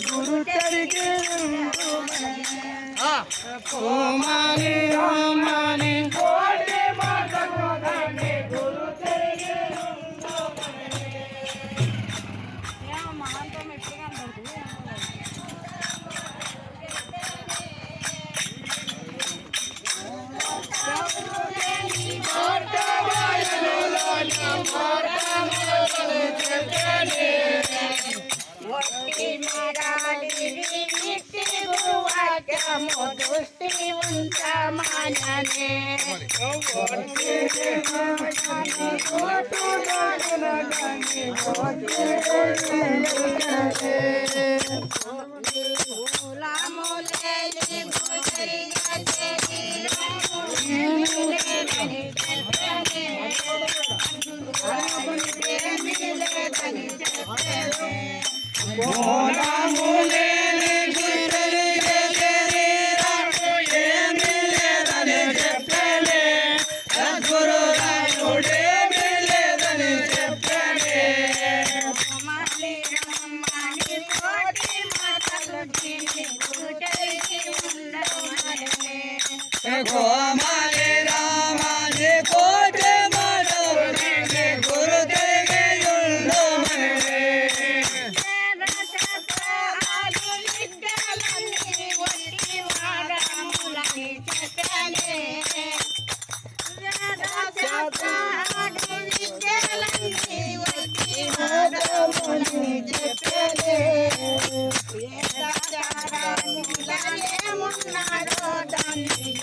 गुरु तरीके ओ माने कोटे माता को गाने गुरु तरीके या महान तो मैं प्रोग्राम कर दूं दोस्ती उनका मानने गोमाले रामाने कोटे माधवने गुरु तेगे युल्लो मने आदुनिकलनी वट्टी वाडा मुलानी चकले आदुनिकलनी वट्टी वाडा मुलानी चकले ये दादा मुलाने मुन्नाडो दानी